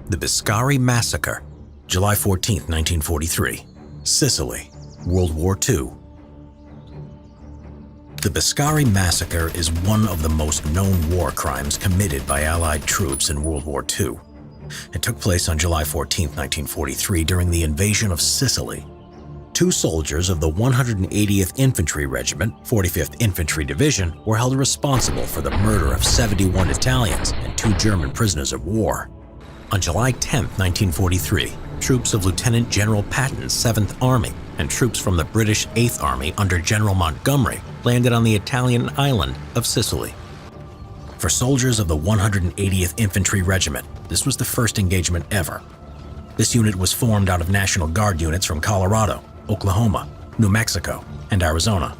The Biscari Massacre, July 14, 1943, Sicily, World War II. The Biscari Massacre is one of the most known war crimes committed by Allied troops in World War II. It took place on July 14, 1943, during the invasion of Sicily. 2 soldiers of the 180th Infantry Regiment, 45th Infantry Division, were held responsible for the murder of 71 Italians and 2 German prisoners of war. On July 10, 1943, troops of Lieutenant General Patton's 7th Army and troops from the British 8th Army under General Montgomery landed on the Italian island of Sicily. For soldiers of the 180th Infantry Regiment, this was the first engagement ever. This unit was formed out of National Guard units from Colorado, Oklahoma, New Mexico, and Arizona.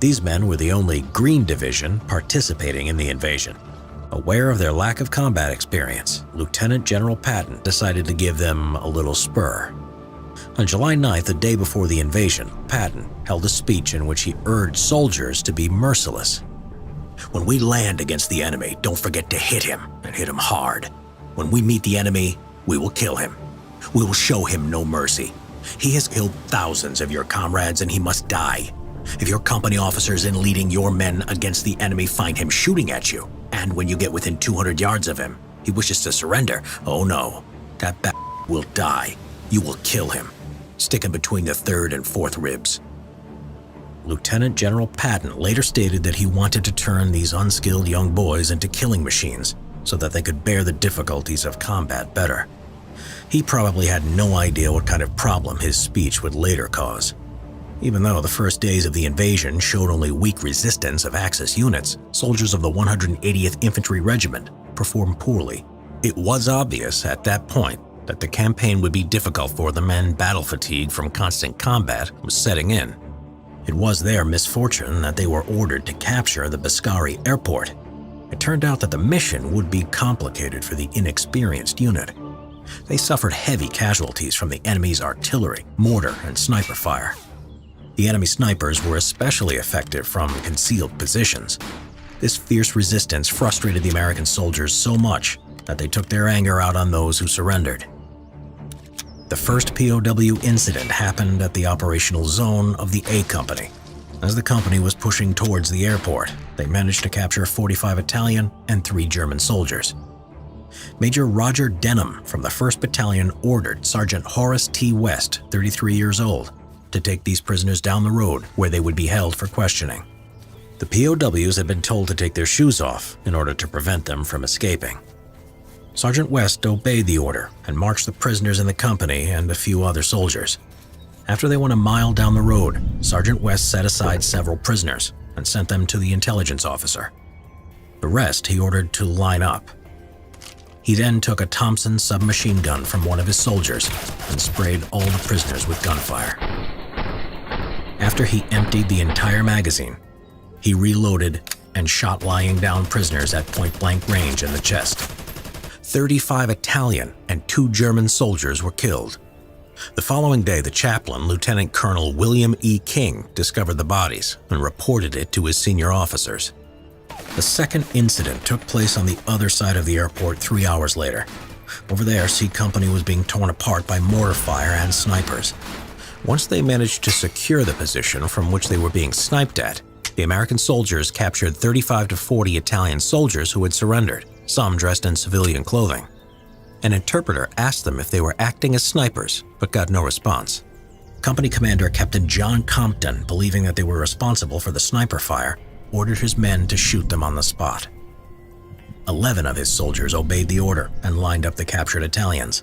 These men were the only Green Division participating in the invasion. Aware of their lack of combat experience, Lieutenant General Patton decided to give them a little spur. On July 9th, the day before the invasion, Patton held a speech in which he urged soldiers to be merciless. "When we land against the enemy, don't forget to hit him, and hit him hard. When we meet the enemy, we will kill him. We will show him no mercy. He has killed thousands of your comrades and he must die. If your company officers in leading your men against the enemy find him shooting at you, and when you get within 200 yards of him, he wishes to surrender, oh no, that will die. You will kill him. Stick him between the 3rd and 4th ribs." Lieutenant General Patton later stated that he wanted to turn these unskilled young boys into killing machines so that they could bear the difficulties of combat better. He probably had no idea what kind of problem his speech would later cause. Even though the first days of the invasion showed only weak resistance of Axis units, soldiers of the 180th Infantry Regiment performed poorly. It was obvious at that point that the campaign would be difficult for them and battle fatigue from constant combat was setting in. It was their misfortune that they were ordered to capture the Biscari airport. It turned out that the mission would be complicated for the inexperienced unit. They suffered heavy casualties from the enemy's artillery, mortar, and sniper fire. The enemy snipers were especially effective from concealed positions. This fierce resistance frustrated the American soldiers so much that they took their anger out on those who surrendered. The first POW incident happened at the operational zone of the A Company. As the company was pushing towards the airport, they managed to capture 45 Italian and 3 German soldiers. Major Roger Denham from the 1st Battalion ordered Sergeant Horace T. West, 33 years old, to take these prisoners down the road where they would be held for questioning. The POWs had been told to take their shoes off in order to prevent them from escaping. Sergeant West obeyed the order and marched the prisoners in the company and a few other soldiers. After they went a mile down the road, Sergeant West set aside several prisoners and sent them to the intelligence officer. The rest he ordered to line up. He then took a Thompson submachine gun from one of his soldiers and sprayed all the prisoners with gunfire. After he emptied the entire magazine, he reloaded and shot lying down prisoners at point-blank range in the chest. 35 Italian and 2 German soldiers were killed. The following day, the chaplain, Lieutenant Colonel William E. King, discovered the bodies and reported it to his senior officers. The second incident took place on the other side of the airport 3 hours later. Over there, C Company was being torn apart by mortar fire and snipers. Once they managed to secure the position from which they were being sniped at, the American soldiers captured 35 to 40 Italian soldiers who had surrendered, some dressed in civilian clothing. An interpreter asked them if they were acting as snipers, but got no response. Company Commander Captain John Compton, believing that they were responsible for the sniper fire, ordered his men to shoot them on the spot. 11 of his soldiers obeyed the order and lined up the captured Italians.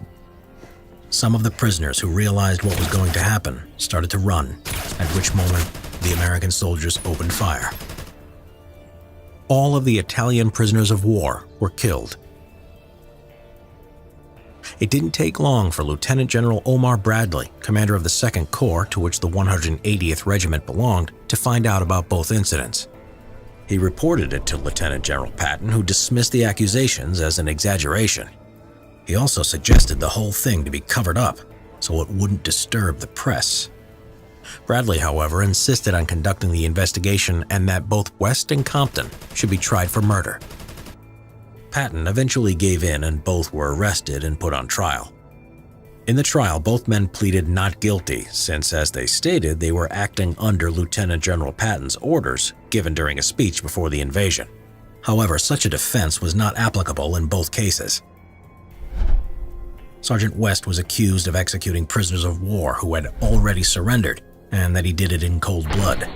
Some of the prisoners who realized what was going to happen started to run, at which moment the American soldiers opened fire. All of the Italian prisoners of war were killed. It didn't take long for Lieutenant General Omar Bradley, commander of the 2nd Corps to which the 180th Regiment belonged, to find out about both incidents. He reported it to Lieutenant General Patton, who dismissed the accusations as an exaggeration. He also suggested the whole thing to be covered up so it wouldn't disturb the press. Bradley, however, insisted on conducting the investigation and that both West and Compton should be tried for murder. Patton eventually gave in and both were arrested and put on trial. In the trial, both men pleaded not guilty since, as they stated, they were acting under Lieutenant General Patton's orders given during a speech before the invasion. However, such a defense was not applicable in both cases. Sergeant West was accused of executing prisoners of war who had already surrendered, and that he did it in cold blood.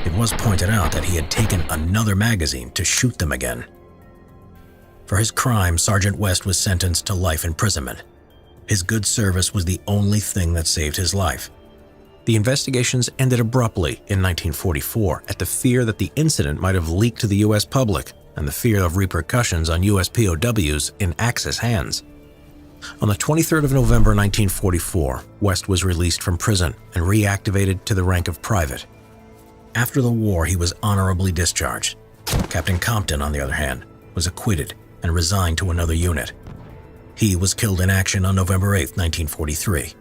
It was pointed out that he had taken another magazine to shoot them again. For his crime, Sergeant West was sentenced to life imprisonment. His good service was the only thing that saved his life. The investigations ended abruptly in 1944 at the fear that the incident might have leaked to the U.S. public and the fear of repercussions on U.S. POWs in Axis hands. On the 23rd of November 1944, West was released from prison and reactivated to the rank of private. After the war, he was honorably discharged. Captain Compton, on the other hand, was acquitted and resigned to another unit. He was killed in action on November 8, 1943.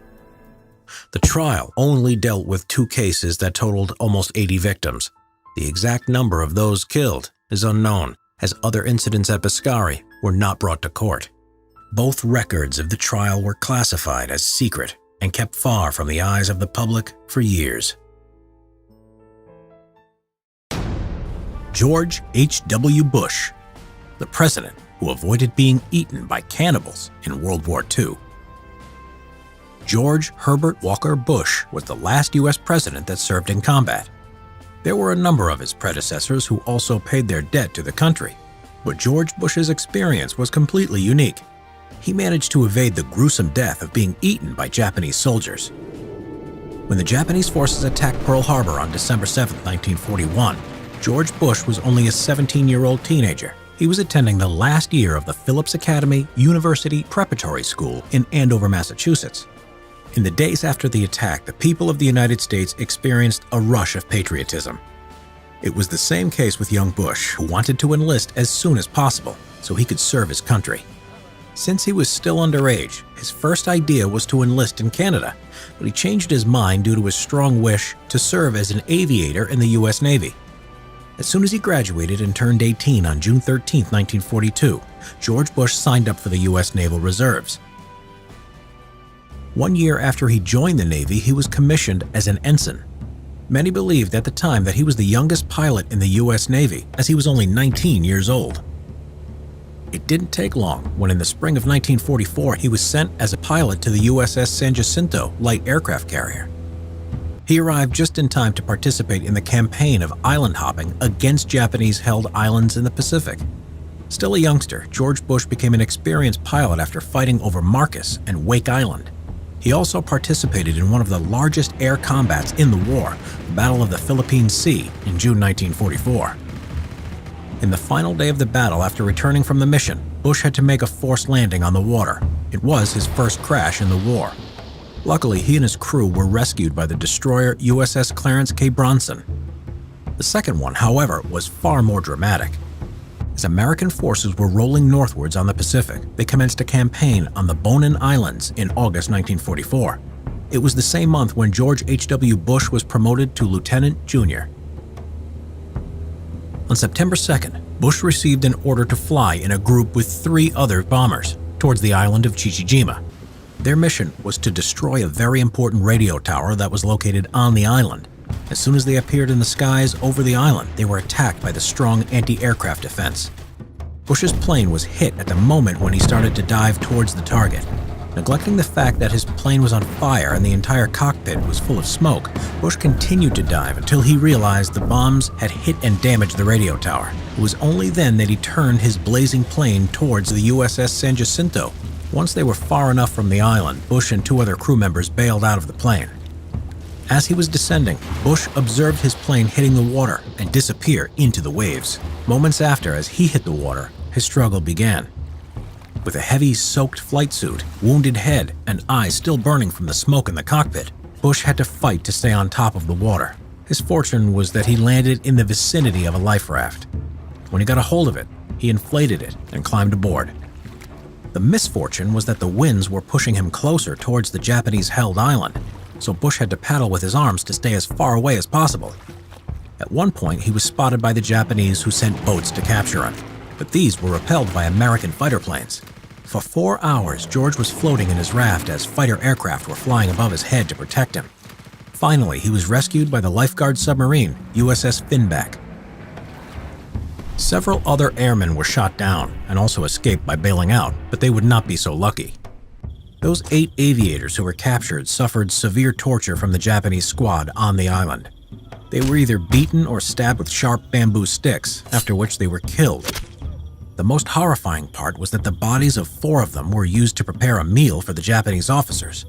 The trial only dealt with 2 cases that totaled almost 80 victims. The exact number of those killed is unknown, as other incidents at Boscari were not brought to court. Both records of the trial were classified as secret and kept far from the eyes of the public for years. George H.W. Bush, the president who avoided being eaten by cannibals in World War II. George Herbert Walker Bush was the last U.S. president that served in combat. There were a number of his predecessors who also paid their debt to the country, but George Bush's experience was completely unique. He managed to evade the gruesome death of being eaten by Japanese soldiers. When the Japanese forces attacked Pearl Harbor on December 7, 1941, George Bush was only a 17-year-old teenager. He was attending the last year of the Phillips Academy University Preparatory School in Andover, Massachusetts. In the days after the attack, the people of the United States experienced a rush of patriotism. It was the same case with young Bush, who wanted to enlist as soon as possible so he could serve his country. Since he was still underage, his first idea was to enlist in Canada, but he changed his mind due to his strong wish to serve as an aviator in the U.S. Navy. As soon as he graduated and turned 18 on June 13, 1942, George Bush signed up for the U.S. Naval Reserves. 1 year after he joined the Navy, he was commissioned as an ensign. Many believed at the time that he was the youngest pilot in the U.S. Navy, as he was only 19 years old. It didn't take long when in the spring of 1944 he was sent as a pilot to the USS San Jacinto light aircraft carrier. He arrived just in time to participate in the campaign of island hopping against Japanese-held islands in the Pacific. Still a youngster, George Bush became an experienced pilot after fighting over Marcus and Wake Island. He also participated in one of the largest air combats in the war, the Battle of the Philippine Sea in June 1944. In the final day of the battle, after returning from the mission, Bush had to make a forced landing on the water. It was his first crash in the war. Luckily, he and his crew were rescued by the destroyer USS Clarence K. Bronson. The second one, however, was far more dramatic. As American forces were rolling northwards on the Pacific, they commenced a campaign on the Bonin Islands in August 1944. It was the same month when George H.W. Bush was promoted to Lieutenant Junior. On September 2nd, Bush received an order to fly in a group with 3 other bombers towards the island of Chichijima. Their mission was to destroy a very important radio tower that was located on the island. As soon as they appeared in the skies over the island, they were attacked by the strong anti-aircraft defense. Bush's plane was hit at the moment when he started to dive towards the target. Neglecting the fact that his plane was on fire and the entire cockpit was full of smoke, Bush continued to dive until he realized the bombs had hit and damaged the radio tower. It was only then that he turned his blazing plane towards the USS San Jacinto. Once they were far enough from the island, Bush and 2 other crew members bailed out of the plane. As he was descending, Bush observed his plane hitting the water and disappear into the waves. Moments after, as he hit the water, his struggle began. With a heavy, soaked flight suit, wounded head, and eyes still burning from the smoke in the cockpit, Bush had to fight to stay on top of the water. His fortune was that he landed in the vicinity of a life raft. When he got a hold of it, he inflated it and climbed aboard. The misfortune was that the winds were pushing him closer towards the Japanese-held island, so Bush had to paddle with his arms to stay as far away as possible. At one point, he was spotted by the Japanese, who sent boats to capture him. but these were repelled by American fighter planes. For 4 hours, George was floating in his raft as fighter aircraft were flying above his head to protect him. Finally, he was rescued by the lifeguard submarine, USS Finback. Several other airmen were shot down and also escaped by bailing out, but they would not be so lucky. Those 8 aviators who were captured suffered severe torture from the Japanese squad on the island. They were either beaten or stabbed with sharp bamboo sticks, after which they were killed. The most horrifying part was that the bodies of 4 of them were used to prepare a meal for the Japanese officers.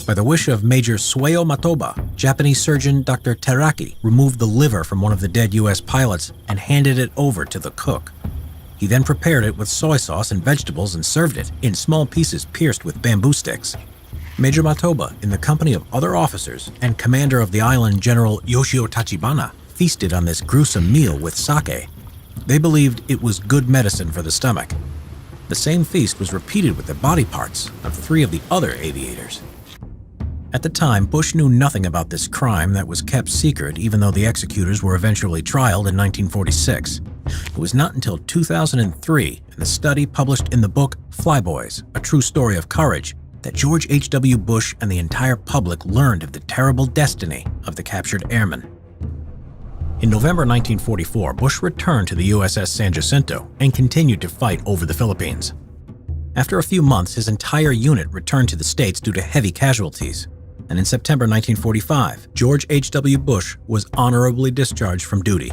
By the wish of Major Sueo Matoba, Japanese surgeon Dr. Teraki removed the liver from one of the dead U.S. pilots and handed it over to the cook. He then prepared it with soy sauce and vegetables and served it in small pieces pierced with bamboo sticks. Major Matoba, in the company of other officers, and commander of the island General Yoshio Tachibana, feasted on this gruesome meal with sake. They believed it was good medicine for the stomach. The same feast was repeated with the body parts of 3 of the other aviators. At the time, Bush knew nothing about this crime that was kept secret, even though the executors were eventually trialed in 1946. It was not until 2003, in the study published in the book Flyboys, A True Story of Courage, that George H.W. Bush and the entire public learned of the terrible destiny of the captured airmen. In November 1944, Bush returned to the USS San Jacinto and continued to fight over the Philippines. After a few months, his entire unit returned to the States due to heavy casualties. And in September 1945, George H.W. Bush was honorably discharged from duty.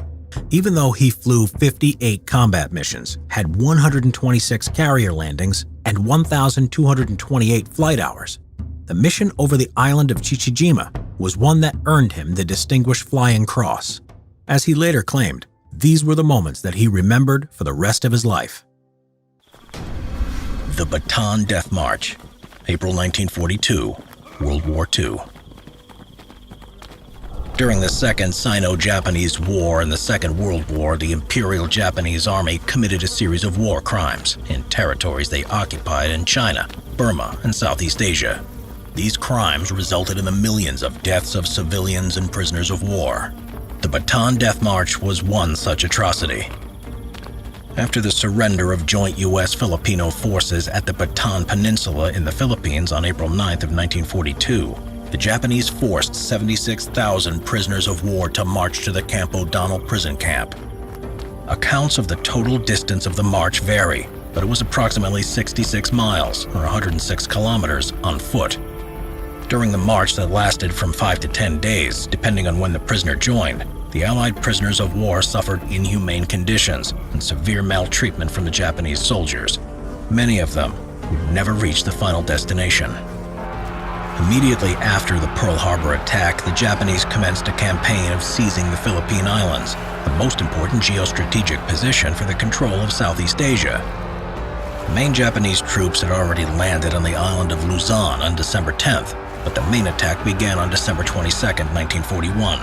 Even though he flew 58 combat missions, had 126 carrier landings, and 1,228 flight hours, the mission over the island of Chichijima was one that earned him the Distinguished Flying Cross. As he later claimed, these were the moments that he remembered for the rest of his life. The Bataan Death March, April 1942, World War II. During the Second Sino-Japanese War and the Second World War, the Imperial Japanese Army committed a series of war crimes in territories they occupied in China, Burma, and Southeast Asia. These crimes resulted in the millions of deaths of civilians and prisoners of war. The Bataan Death March was one such atrocity. After the surrender of joint U.S.-Filipino forces at the Bataan Peninsula in the Philippines on April 9th of 1942, the Japanese forced 76,000 prisoners of war to march to the Camp O'Donnell prison camp. Accounts of the total distance of the march vary, but it was approximately 66 miles, or 106 kilometers, on foot. During the march that lasted from 5 to 10 days, depending on when the prisoner joined, the Allied prisoners of war suffered inhumane conditions and severe maltreatment from the Japanese soldiers. Many of them would never reach the final destination. Immediately after the Pearl Harbor attack, the Japanese commenced a campaign of seizing the Philippine Islands, the most important geostrategic position for the control of Southeast Asia. The main Japanese troops had already landed on the island of Luzon on December 10th, but the main attack began on December 22nd, 1941.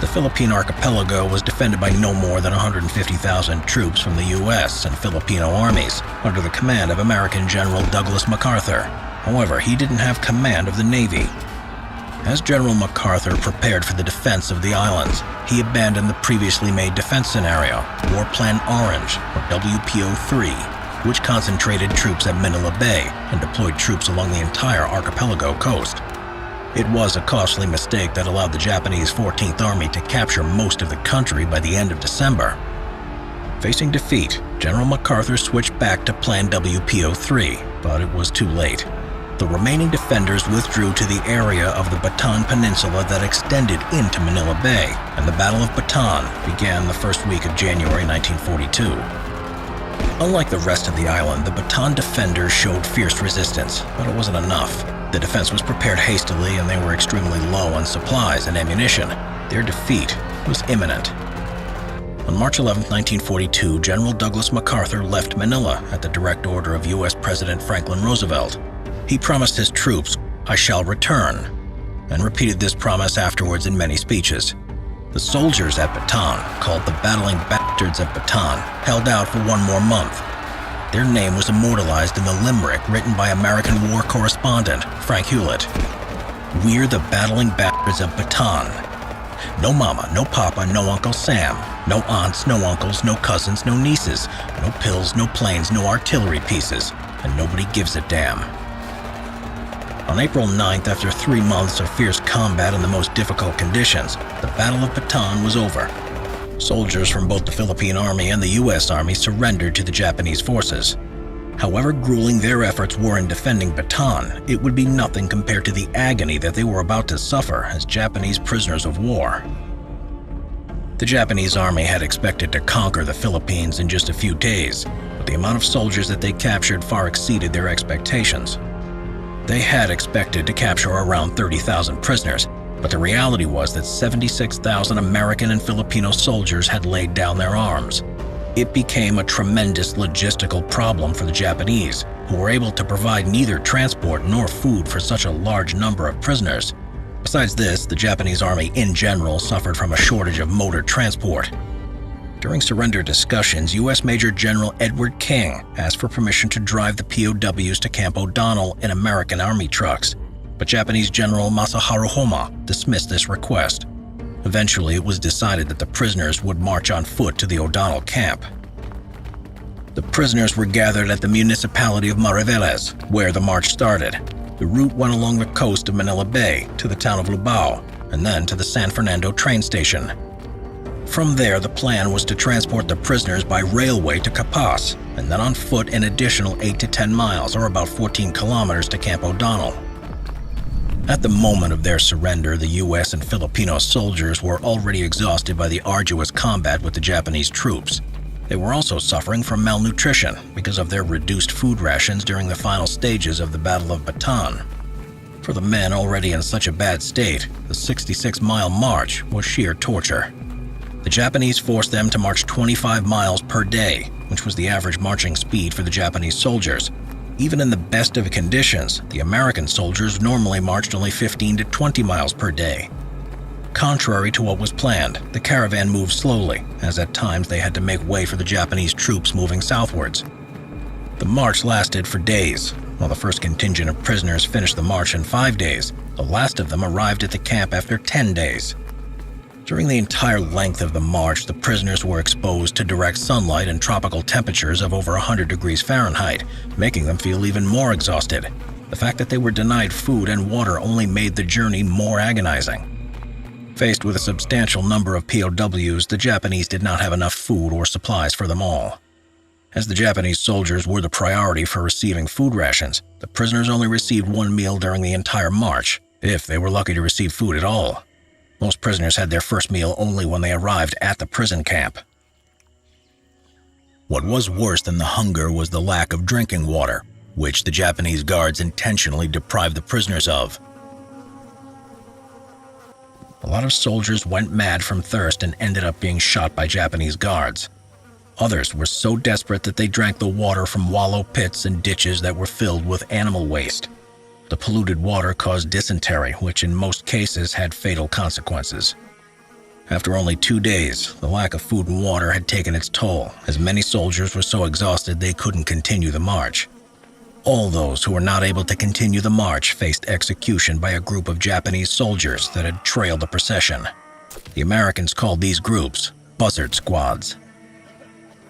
The Philippine archipelago was defended by no more than 150,000 troops from the U.S. and Filipino armies under the command of American General Douglas MacArthur. However, he didn't have command of the Navy. As General MacArthur prepared for the defense of the islands, he abandoned the previously made defense scenario, War Plan Orange, or WPO-3, which concentrated troops at Manila Bay and deployed troops along the entire archipelago coast. It was a costly mistake that allowed the Japanese 14th Army to capture most of the country by the end of December. Facing defeat, General MacArthur switched back to Plan WPO-3, but it was too late. The remaining defenders withdrew to the area of the Bataan Peninsula that extended into Manila Bay, and the Battle of Bataan began the first week of January 1942. Unlike the rest of the island, the Bataan defenders showed fierce resistance, but it wasn't enough. The defense was prepared hastily and they were extremely low on supplies and ammunition. Their defeat was imminent. On March 11, 1942, General Douglas MacArthur left Manila at the direct order of U.S. President Franklin Roosevelt. He promised his troops, "I shall return," and repeated this promise afterwards in many speeches. The soldiers at Bataan, called the Battling Bastards of Bataan, held out for one more month. Their name was immortalized in the limerick written by American war correspondent Frank Hewlett. "We're the Battling Bastards of Bataan. No mama, no papa, no Uncle Sam. No aunts, no uncles, no cousins, no nieces. No pills, no planes, no artillery pieces. And nobody gives a damn. On April 9th, after 3 months of fierce combat in the most difficult conditions, the Battle of Bataan was over. Soldiers from both the Philippine Army and the U.S. Army surrendered to the Japanese forces. However grueling their efforts were in defending Bataan, it would be nothing compared to the agony that they were about to suffer as Japanese prisoners of war. The Japanese army had expected to conquer the Philippines in just a few days, but the amount of soldiers that they captured far exceeded their expectations. They had expected to capture around 30,000 prisoners, but the reality was that 76,000 American and Filipino soldiers had laid down their arms. It became a tremendous logistical problem for the Japanese, who were able to provide neither transport nor food for such a large number of prisoners. Besides this, the Japanese army in general suffered from a shortage of motor transport. During surrender discussions, U.S. Major General Edward King asked for permission to drive the POWs to Camp O'Donnell in American Army trucks, but Japanese General Masaharu Homma dismissed this request. Eventually, it was decided that the prisoners would march on foot to the O'Donnell camp. The prisoners were gathered at the municipality of Mariveles, where the march started. The route went along the coast of Manila Bay to the town of Lubao, and then to the San Fernando train station. From there, the plan was to transport the prisoners by railway to Capas, and then on foot an additional 8 to 10 miles, or about 14 kilometers, to Camp O'Donnell. At the moment of their surrender, the U.S. and Filipino soldiers were already exhausted by the arduous combat with the Japanese troops. They were also suffering from malnutrition because of their reduced food rations during the final stages of the Battle of Bataan. For the men already in such a bad state, the 66-mile march was sheer torture. The Japanese forced them to march 25 miles per day, which was the average marching speed for the Japanese soldiers. Even in the best of conditions, the American soldiers normally marched only 15 to 20 miles per day. Contrary to what was planned, the caravan moved slowly, as at times they had to make way for the Japanese troops moving southwards. The march lasted for days. While the first contingent of prisoners finished the march in 5 days, the last of them arrived at the camp after 10 days. During the entire length of the march, the prisoners were exposed to direct sunlight and tropical temperatures of over 100 degrees Fahrenheit, making them feel even more exhausted. The fact that they were denied food and water only made the journey more agonizing. Faced with a substantial number of POWs, the Japanese did not have enough food or supplies for them all. As the Japanese soldiers were the priority for receiving food rations, the prisoners only received 1 meal during the entire march, if they were lucky to receive food at all. Most prisoners had their first meal only when they arrived at the prison camp. What was worse than the hunger was the lack of drinking water, which the Japanese guards intentionally deprived the prisoners of. A lot of soldiers went mad from thirst and ended up being shot by Japanese guards. Others were so desperate that they drank the water from wallow pits and ditches that were filled with animal waste. The polluted water caused dysentery, which in most cases had fatal consequences. After only 2 days, the lack of food and water had taken its toll, as many soldiers were so exhausted they couldn't continue the march. All those who were not able to continue the march faced execution by a group of Japanese soldiers that had trailed the procession. The Americans called these groups buzzard squads.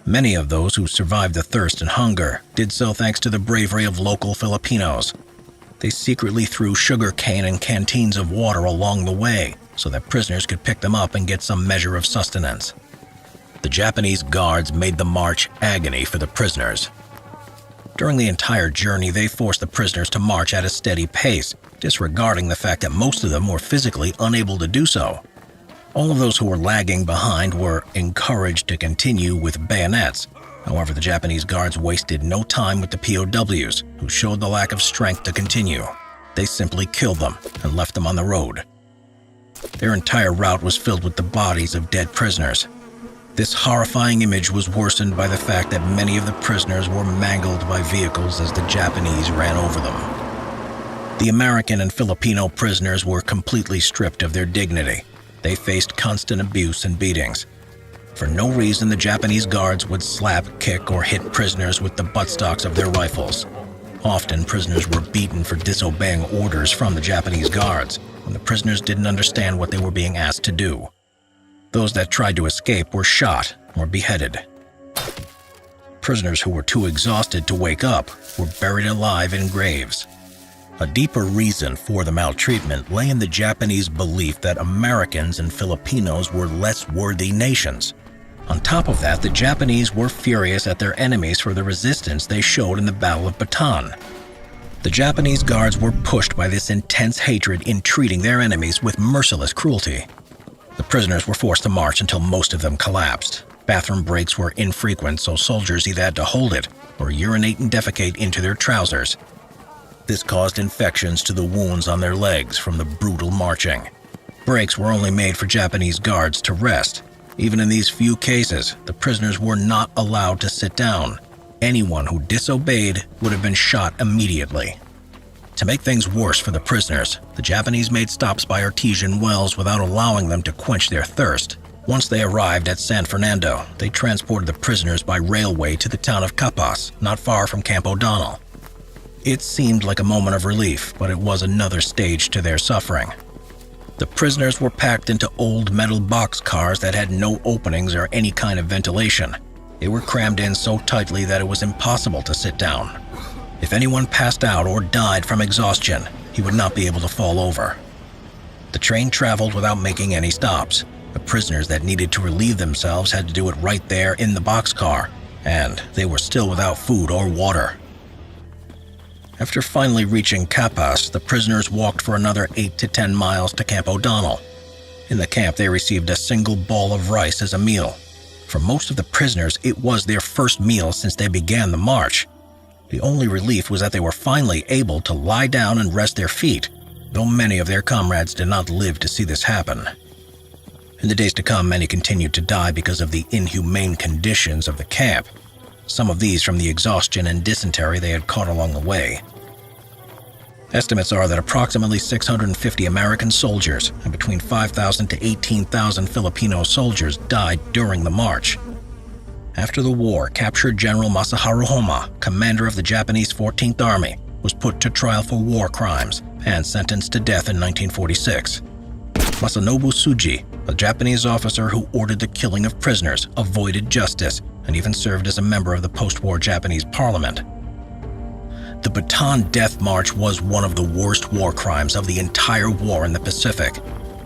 Many of those who survived the thirst and hunger did so thanks to the bravery of local Filipinos. They secretly threw sugar cane and canteens of water along the way so that prisoners could pick them up and get some measure of sustenance. The Japanese guards made the march agony for the prisoners. During the entire journey, they forced the prisoners to march at a steady pace, disregarding the fact that most of them were physically unable to do so. All of those who were lagging behind were encouraged to continue with bayonets. However, the Japanese guards wasted no time with the POWs, who showed the lack of strength to continue. They simply killed them and left them on the road. Their entire route was filled with the bodies of dead prisoners. This horrifying image was worsened by the fact that many of the prisoners were mangled by vehicles as the Japanese ran over them. The American and Filipino prisoners were completely stripped of their dignity. They faced constant abuse and beatings. For no reason, the Japanese guards would slap, kick, or hit prisoners with the buttstocks of their rifles. Often, prisoners were beaten for disobeying orders from the Japanese guards, when the prisoners didn't understand what they were being asked to do. Those that tried to escape were shot or beheaded. Prisoners who were too exhausted to wake up were buried alive in graves. A deeper reason for the maltreatment lay in the Japanese belief that Americans and Filipinos were less worthy nations. On top of that, the Japanese were furious at their enemies for the resistance they showed in the Battle of Bataan. The Japanese guards were pushed by this intense hatred in treating their enemies with merciless cruelty. The prisoners were forced to march until most of them collapsed. Bathroom breaks were infrequent, so soldiers either had to hold it or urinate and defecate into their trousers. This caused infections to the wounds on their legs from the brutal marching. Breaks were only made for Japanese guards to rest. Even in these few cases, the prisoners were not allowed to sit down. Anyone who disobeyed would have been shot immediately. To make things worse for the prisoners, the Japanese made stops by artesian wells without allowing them to quench their thirst. Once they arrived at San Fernando, they transported the prisoners by railway to the town of Capas, not far from Camp O'Donnell. It seemed like a moment of relief, but it was another stage to their suffering. The prisoners were packed into old metal boxcars that had no openings or any kind of ventilation. They were crammed in so tightly that it was impossible to sit down. If anyone passed out or died from exhaustion, he would not be able to fall over. The train traveled without making any stops. The prisoners that needed to relieve themselves had to do it right there in the boxcar, and they were still without food or water. After finally reaching Capas, the prisoners walked for another 8 to 10 miles to Camp O'Donnell. In the camp, they received a single ball of rice as a meal. For most of the prisoners, it was their first meal since they began the march. The only relief was that they were finally able to lie down and rest their feet, though many of their comrades did not live to see this happen. In the days to come, many continued to die because of the inhumane conditions of the camp, some of these from the exhaustion and dysentery they had caught along the way. Estimates are that approximately 650 American soldiers and between 5,000 to 18,000 Filipino soldiers died during the march. After the war, captured General Masaharu Homa, commander of the Japanese 14th Army, was put to trial for war crimes and sentenced to death in 1946. Masanobu Tsuji, a Japanese officer who ordered the killing of prisoners, avoided justice and even served as a member of the post-war Japanese parliament. The Bataan Death March was one of the worst war crimes of the entire war in the Pacific.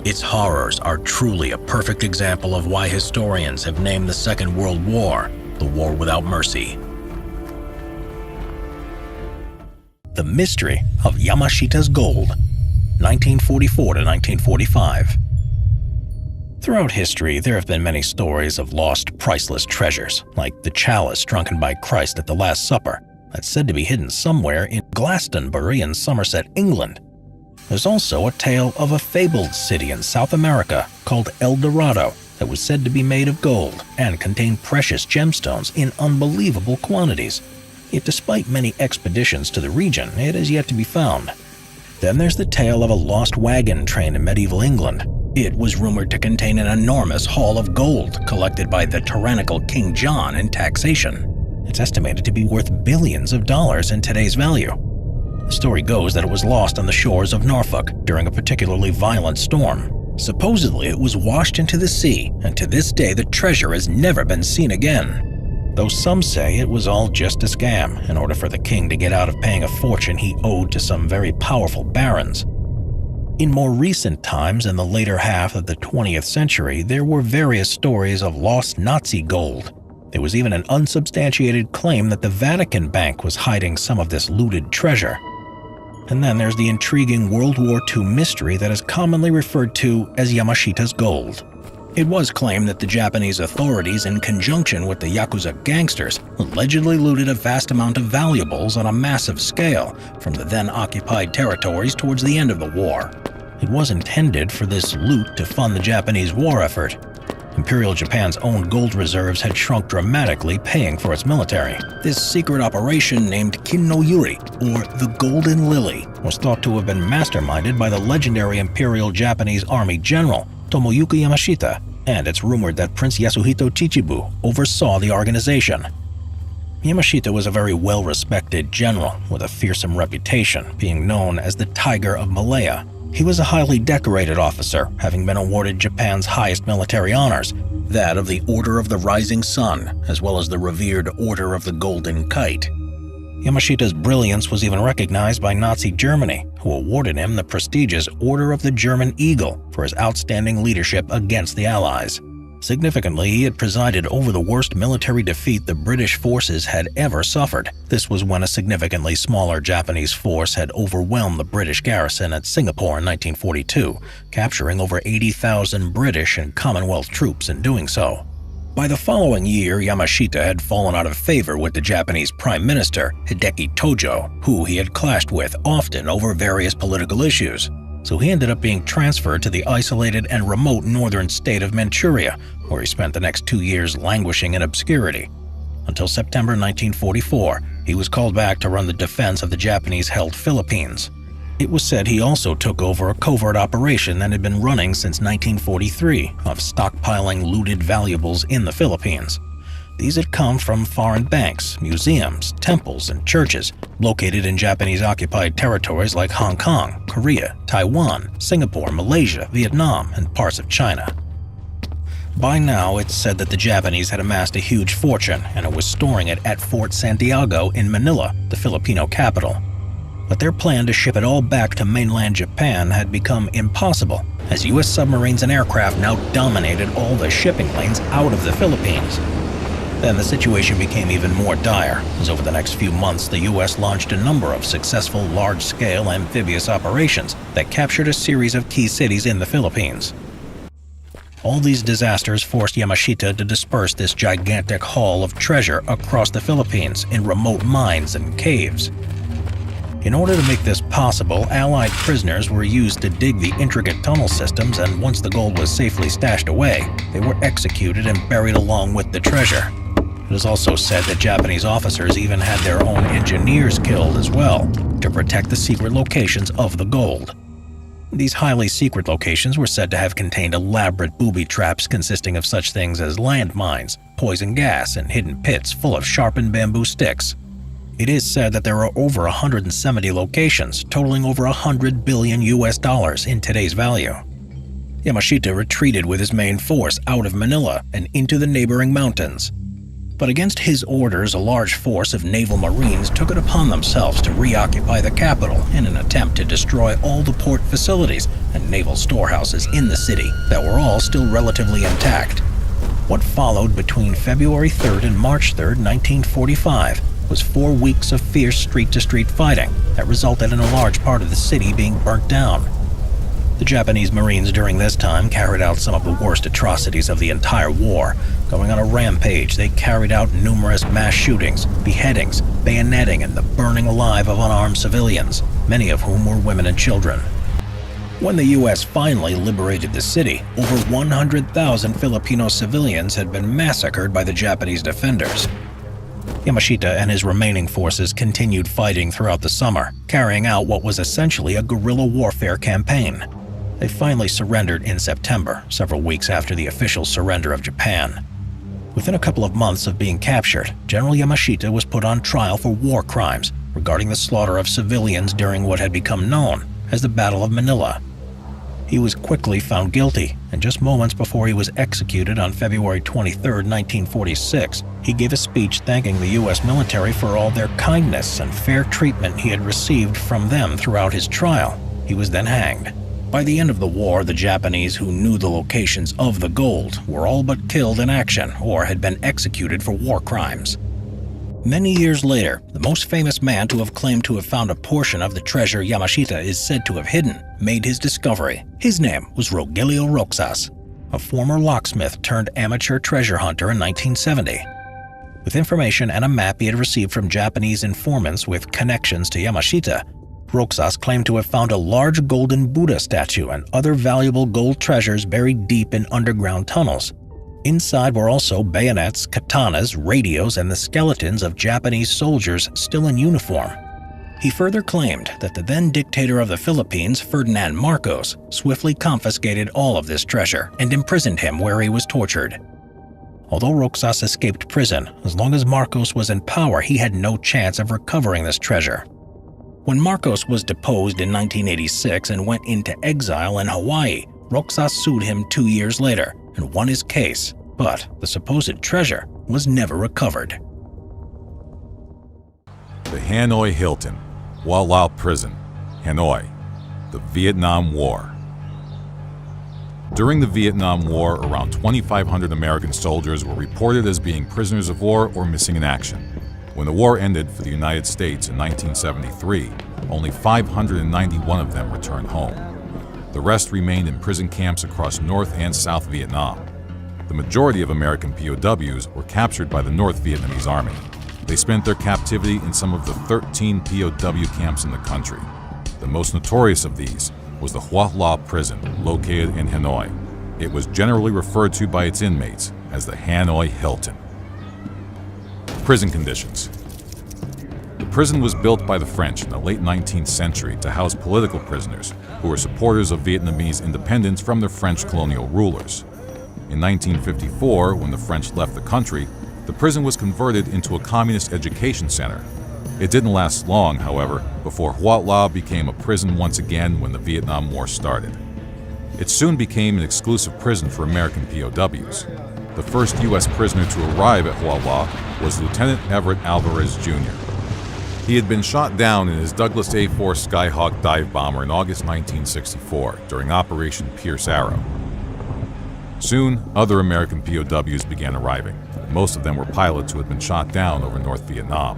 Its horrors are truly a perfect example of why historians have named the Second World War the War Without Mercy. The Mystery of Yamashita's Gold, 1944 to 1945. Throughout history, there have been many stories of lost, priceless treasures, like the chalice drunken by Christ at the Last Supper, that's said to be hidden somewhere in Glastonbury in Somerset, England. There's also a tale of a fabled city in South America called El Dorado that was said to be made of gold and contain precious gemstones in unbelievable quantities. Yet despite many expeditions to the region, it is yet to be found. Then there's the tale of a lost wagon train in medieval England. It was rumored to contain an enormous haul of gold collected by the tyrannical King John in taxation. It's estimated to be worth billions of dollars in today's value. The story goes that it was lost on the shores of Norfolk during a particularly violent storm. Supposedly, it was washed into the sea, and to this day the treasure has never been seen again. Though some say it was all just a scam in order for the king to get out of paying a fortune he owed to some very powerful barons. In more recent times, in the later half of the 20th century, there were various stories of lost Nazi gold. There was even an unsubstantiated claim that the Vatican Bank was hiding some of this looted treasure. And then there's the intriguing World War II mystery that is commonly referred to as Yamashita's Gold. It was claimed that the Japanese authorities, in conjunction with the Yakuza gangsters, allegedly looted a vast amount of valuables on a massive scale from the then-occupied territories towards the end of the war. It was intended for this loot to fund the Japanese war effort. Imperial Japan's own gold reserves had shrunk dramatically, paying for its military. This secret operation, named Kin no Yuri, or the Golden Lily, was thought to have been masterminded by the legendary Imperial Japanese Army General Tomoyuki Yamashita, and it's rumored that Prince Yasuhito Chichibu oversaw the organization. Yamashita was a very well-respected general with a fearsome reputation, being known as the Tiger of Malaya. He was a highly decorated officer, having been awarded Japan's highest military honors, that of the Order of the Rising Sun, as well as the revered Order of the Golden Kite. Yamashita's brilliance was even recognized by Nazi Germany, who awarded him the prestigious Order of the German Eagle for his outstanding leadership against the Allies. Significantly, he had presided over the worst military defeat the British forces had ever suffered. This was when a significantly smaller Japanese force had overwhelmed the British garrison at Singapore in 1942, capturing over 80,000 British and Commonwealth troops in doing so. By the following year, Yamashita had fallen out of favor with the Japanese Prime Minister, Hideki Tojo, who he had clashed with often over various political issues. So he ended up being transferred to the isolated and remote northern state of Manchuria, where he spent the next 2 years languishing in obscurity. Until September 1944, he was called back to run the defense of the Japanese-held Philippines. It was said he also took over a covert operation that had been running since 1943 of stockpiling looted valuables in the Philippines. These had come from foreign banks, museums, temples, and churches located in Japanese-occupied territories like Hong Kong, Korea, Taiwan, Singapore, Malaysia, Vietnam, and parts of China. By now, it's said that the Japanese had amassed a huge fortune and it was storing it at Fort Santiago in Manila, the Filipino capital. But their plan to ship it all back to mainland Japan had become impossible, as U.S. submarines and aircraft now dominated all the shipping lanes out of the Philippines. Then the situation became even more dire, as over the next few months the U.S. launched a number of successful large-scale amphibious operations that captured a series of key cities in the Philippines. All these disasters forced Yamashita to disperse this gigantic haul of treasure across the Philippines in remote mines and caves. In order to make this possible, Allied prisoners were used to dig the intricate tunnel systems, and once the gold was safely stashed away, they were executed and buried along with the treasure. It is also said that Japanese officers even had their own engineers killed as well, to protect the secret locations of the gold. These highly secret locations were said to have contained elaborate booby traps consisting of such things as landmines, poison gas, and hidden pits full of sharpened bamboo sticks. It is said that there are over 170 locations, totaling over $100 billion in today's value. Yamashita retreated with his main force out of Manila and into the neighboring mountains. But against his orders, a large force of naval marines took it upon themselves to reoccupy the capital in an attempt to destroy all the port facilities and naval storehouses in the city that were all still relatively intact. What followed between February 3rd and March 3rd, 1945, was 4 weeks of fierce street-to-street fighting that resulted in a large part of the city being burnt down. The Japanese Marines during this time carried out some of the worst atrocities of the entire war. Going on a rampage, they carried out numerous mass shootings, beheadings, bayoneting, and the burning alive of unarmed civilians, many of whom were women and children. When the U.S. finally liberated the city, over 100,000 Filipino civilians had been massacred by the Japanese defenders. Yamashita and his remaining forces continued fighting throughout the summer, carrying out what was essentially a guerrilla warfare campaign. They finally surrendered in September, several weeks after the official surrender of Japan. Within a couple of months of being captured, General Yamashita was put on trial for war crimes regarding the slaughter of civilians during what had become known as the Battle of Manila. He was quickly found guilty, and just moments before he was executed on February 23, 1946, he gave a speech thanking the U.S. military for all their kindness and fair treatment he had received from them throughout his trial. He was then hanged. By the end of the war, the Japanese who knew the locations of the gold were all but killed in action or had been executed for war crimes. Many years later, the most famous man to have claimed to have found a portion of the treasure Yamashita is said to have hidden made his discovery. His name was Rogelio Roxas, a former locksmith turned amateur treasure hunter in 1970. With information and a map he had received from Japanese informants with connections to Yamashita, Roxas claimed to have found a large golden Buddha statue and other valuable gold treasures buried deep in underground tunnels. Inside were also bayonets, katanas, radios, and the skeletons of Japanese soldiers still in uniform. He further claimed that the then dictator of the Philippines, Ferdinand Marcos, swiftly confiscated all of this treasure and imprisoned him where he was tortured. Although Roxas escaped prison, as long as Marcos was in power, he had no chance of recovering this treasure. When Marcos was deposed in 1986 and went into exile in Hawaii, Roxas sued him 2 years later and won his case, but the supposed treasure was never recovered. The Hanoi Hilton, Hoa Lao Prison, Hanoi, the Vietnam War. During the Vietnam War, around 2,500 American soldiers were reported as being prisoners of war or missing in action. When the war ended for the United States in 1973, only 591 of them returned home. The rest remained in prison camps across North and South Vietnam. The majority of American POWs were captured by the North Vietnamese Army. They spent their captivity in some of the 13 POW camps in the country. The most notorious of these was the Hoa Lao Prison, located in Hanoi. It was generally referred to by its inmates as the Hanoi Hilton. Prison conditions. The prison was built by the French in the late 19th century to house political prisoners who were supporters of Vietnamese independence from their French colonial rulers. In 1954, when the French left the country, the prison was converted into a communist education center. It didn't last long, however, before Hoa Lao became a prison once again when the Vietnam War started. It soon became an exclusive prison for American POWs. The first U.S. prisoner to arrive at Hoa Lao was Lieutenant Everett Alvarez Jr. He had been shot down in his Douglas A-4 Skyhawk dive bomber in August 1964 during Operation Pierce Arrow. Soon, other American POWs began arriving. Most of them were pilots who had been shot down over North Vietnam.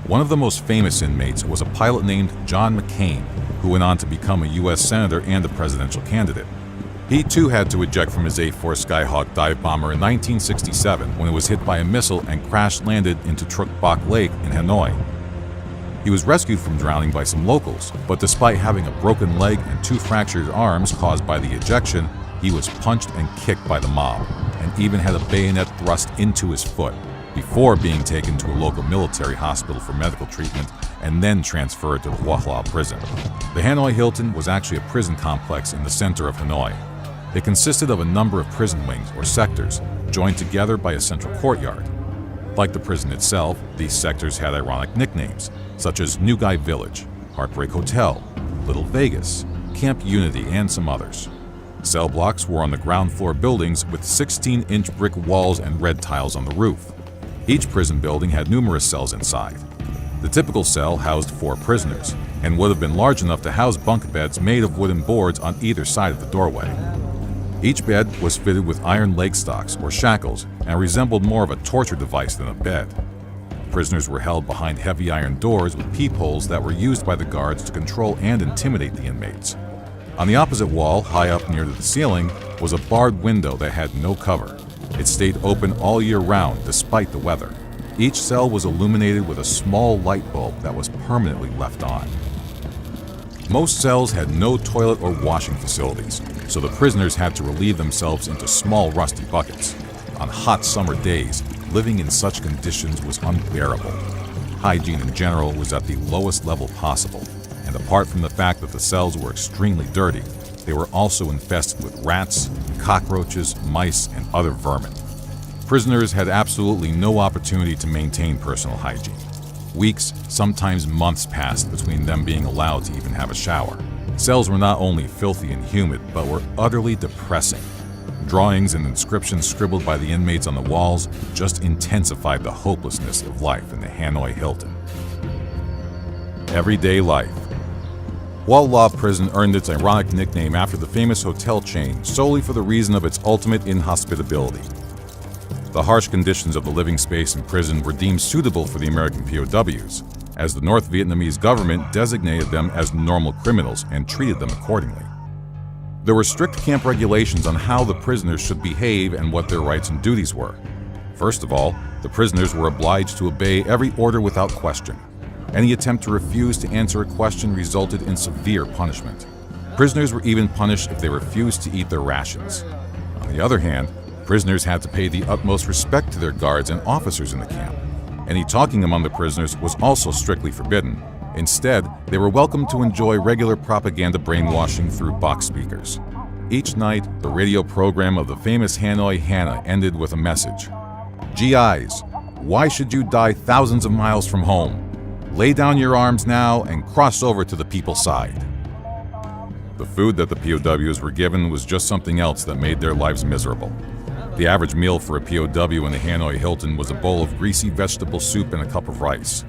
One of the most famous inmates was a pilot named John McCain, who went on to become a U.S. Senator and a presidential candidate. He too had to eject from his A-4 Skyhawk dive bomber in 1967 when it was hit by a missile and crash-landed into Truc Bac Lake in Hanoi. He was rescued from drowning by some locals, but despite having a broken leg and 2 fractured arms caused by the ejection, he was punched and kicked by the mob, and even had a bayonet thrust into his foot, before being taken to a local military hospital for medical treatment and then transferred to the Hoa Lao prison. The Hanoi Hilton was actually a prison complex in the center of Hanoi. It consisted of a number of prison wings or sectors, joined together by a central courtyard. Like the prison itself, these sectors had ironic nicknames, such as New Guy Village, Heartbreak Hotel, Little Vegas, Camp Unity, and some others. Cell blocks were on the ground floor buildings with 16-inch brick walls and red tiles on the roof. Each prison building had numerous cells inside. The typical cell housed 4 prisoners and would have been large enough to house bunk beds made of wooden boards on either side of the doorway. Each bed was fitted with iron leg stocks or shackles and resembled more of a torture device than a bed. Prisoners were held behind heavy iron doors with peepholes that were used by the guards to control and intimidate the inmates. On the opposite wall, high up near the ceiling, was a barred window that had no cover. It stayed open all year round despite the weather. Each cell was illuminated with a small light bulb that was permanently left on. Most cells had no toilet or washing facilities, so the prisoners had to relieve themselves into small rusty buckets. On hot summer days, living in such conditions was unbearable. Hygiene in general was at the lowest level possible, and apart from the fact that the cells were extremely dirty, they were also infested with rats, cockroaches, mice, and other vermin. Prisoners had absolutely no opportunity to maintain personal hygiene. Weeks, sometimes months passed between them being allowed to even have a shower. Cells were not only filthy and humid, but were utterly depressing. Drawings and inscriptions scribbled by the inmates on the walls just intensified the hopelessness of life in the Hanoi Hilton. Everyday life. Hoa Lao Prison earned its ironic nickname after the famous hotel chain solely for the reason of its ultimate inhospitability. The harsh conditions of the living space in prison were deemed suitable for the American POWs, as the North Vietnamese government designated them as normal criminals and treated them accordingly. There were strict camp regulations on how the prisoners should behave and what their rights and duties were. First of all, the prisoners were obliged to obey every order without question. Any attempt to refuse to answer a question resulted in severe punishment. Prisoners were even punished if they refused to eat their rations. On the other hand, prisoners had to pay the utmost respect to their guards and officers in the camp. Any talking among the prisoners was also strictly forbidden. Instead, they were welcome to enjoy regular propaganda brainwashing through box speakers. Each night, the radio program of the famous Hanoi Hannah ended with a message. GIs, why should you die thousands of miles from home? Lay down your arms now and cross over to the people's side. The food that the POWs were given was just something else that made their lives miserable. The average meal for a POW in the Hanoi Hilton was a bowl of greasy vegetable soup and a cup of rice.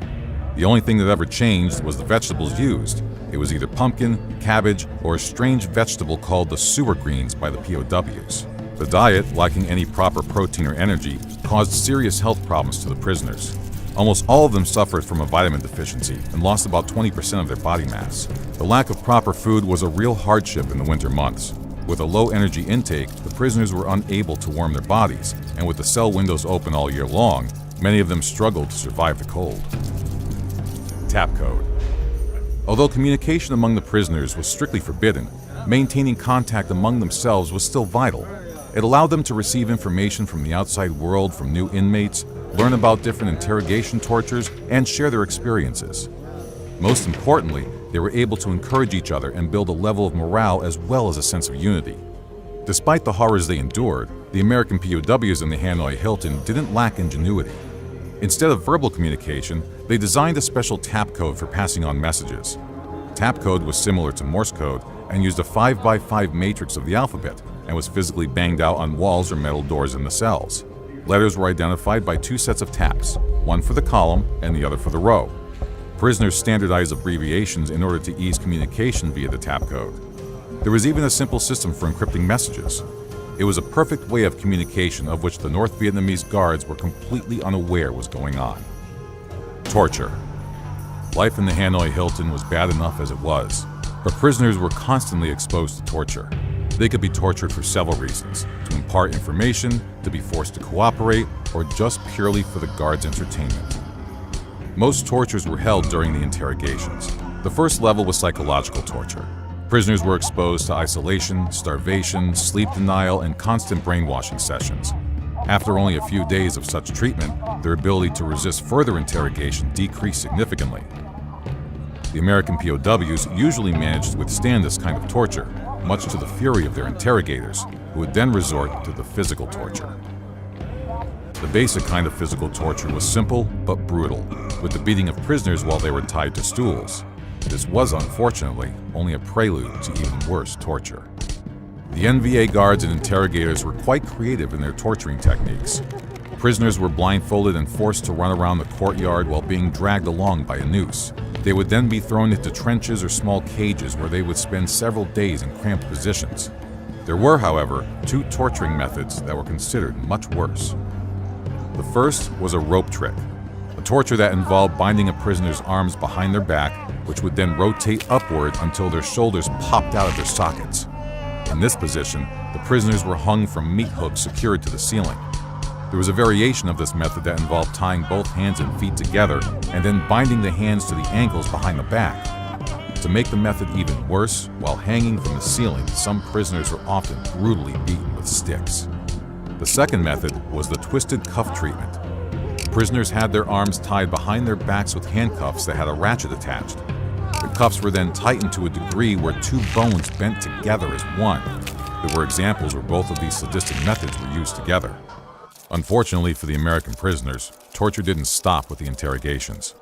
The only thing that ever changed was the vegetables used. It was either pumpkin, cabbage, or a strange vegetable called the sewer greens by the POWs. The diet, lacking any proper protein or energy, caused serious health problems to the prisoners. Almost all of them suffered from a vitamin deficiency and lost about 20% of their body mass. The lack of proper food was a real hardship in the winter months. With a low energy intake, the prisoners were unable to warm their bodies, and with the cell windows open all year long, many of them struggled to survive the cold. Tap code. Although communication among the prisoners was strictly forbidden, maintaining contact among themselves was still vital. It allowed them to receive information from the outside world from new inmates, learn about different interrogation tortures, and share their experiences. Most importantly, they were able to encourage each other and build a level of morale as well as a sense of unity. Despite the horrors they endured, the American POWs in the Hanoi Hilton didn't lack ingenuity. Instead of verbal communication, they designed a special tap code for passing on messages. Tap code was similar to Morse code and used a 5x5 matrix of the alphabet and was physically banged out on walls or metal doors in the cells. Letters were identified by two sets of taps, one for the column and the other for the row. Prisoners standardized abbreviations in order to ease communication via the tap code. There was even a simple system for encrypting messages. It was a perfect way of communication of which the North Vietnamese guards were completely unaware was going on. Torture. Life in the Hanoi Hilton was bad enough as it was, but prisoners were constantly exposed to torture. They could be tortured for several reasons: to impart information, to be forced to cooperate, or just purely for the guards' entertainment. Most tortures were held during the interrogations. The first level was psychological torture. Prisoners were exposed to isolation, starvation, sleep denial, and constant brainwashing sessions. After only a few days of such treatment, their ability to resist further interrogation decreased significantly. The American POWs usually managed to withstand this kind of torture, much to the fury of their interrogators, who would then resort to the physical torture. The basic kind of physical torture was simple but brutal, with the beating of prisoners while they were tied to stools. This was, unfortunately, only a prelude to even worse torture. The NVA guards and interrogators were quite creative in their torturing techniques. Prisoners were blindfolded and forced to run around the courtyard while being dragged along by a noose. They would then be thrown into trenches or small cages where they would spend several days in cramped positions. There were, however, two torturing methods that were considered much worse. The first was a rope trick, a torture that involved binding a prisoner's arms behind their back, which would then rotate upward until their shoulders popped out of their sockets. In this position, the prisoners were hung from meat hooks secured to the ceiling. There was a variation of this method that involved tying both hands and feet together and then binding the hands to the ankles behind the back. To make the method even worse, while hanging from the ceiling, some prisoners were often brutally beaten with sticks. The second method was the twisted cuff treatment. Prisoners had their arms tied behind their backs with handcuffs that had a ratchet attached. The cuffs were then tightened to a degree where two bones bent together as one. There were examples where both of these sadistic methods were used together. Unfortunately for the American prisoners, torture didn't stop with the interrogations.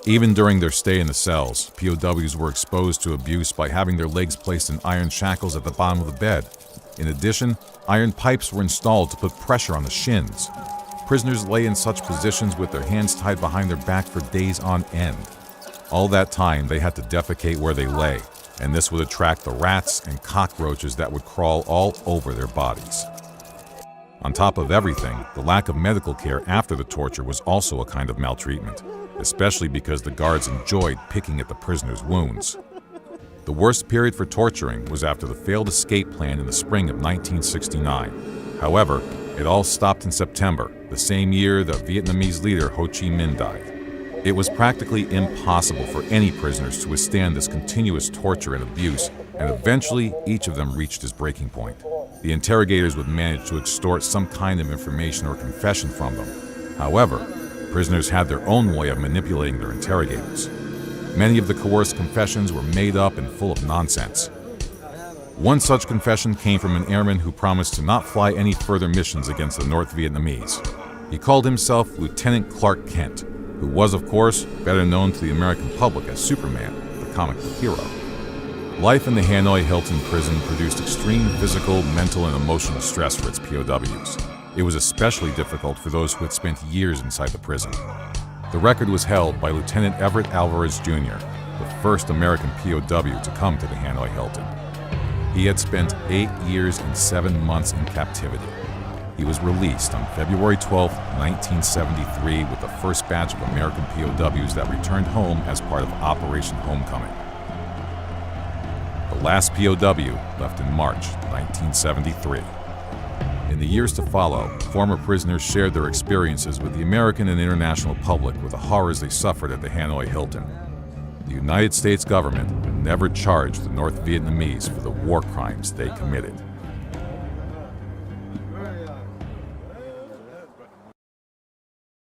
Even during their stay in the cells, POWs were exposed to abuse by having their legs placed in iron shackles at the bottom of the bed. In addition, iron pipes were installed to put pressure on the shins. Prisoners lay in such positions with their hands tied behind their back for days on end. All that time, they had to defecate where they lay, and this would attract the rats and cockroaches that would crawl all over their bodies. On top of everything, the lack of medical care after the torture was also a kind of maltreatment, especially because the guards enjoyed picking at the prisoners' wounds. The worst period for torturing was after the failed escape plan in the spring of 1969. However, it all stopped in September, the same year the Vietnamese leader Ho Chi Minh died. It was practically impossible for any prisoners to withstand this continuous torture and abuse, and eventually each of them reached his breaking point. The interrogators would manage to extort some kind of information or confession from them. However, prisoners had their own way of manipulating their interrogators. Many of the coerced confessions were made up and full of nonsense. One such confession came from an airman who promised to not fly any further missions against the North Vietnamese. He called himself Lieutenant Clark Kent, who was, of course, better known to the American public as Superman, the comic book hero. Life in the Hanoi Hilton prison produced extreme physical, mental, and emotional stress for its POWs. It was especially difficult for those who had spent years inside the prison. The record was held by Lieutenant Everett Alvarez Jr., the first American POW to come to the Hanoi Hilton. He had spent 8 years and 7 months in captivity. He was released on February 12, 1973, with the first batch of American POWs that returned home as part of Operation Homecoming. The last POW left in March 1973. In the years to follow, former prisoners shared their experiences with the American and international public with the horrors they suffered at the Hanoi Hilton. The United States government never charged the North Vietnamese for the war crimes they committed.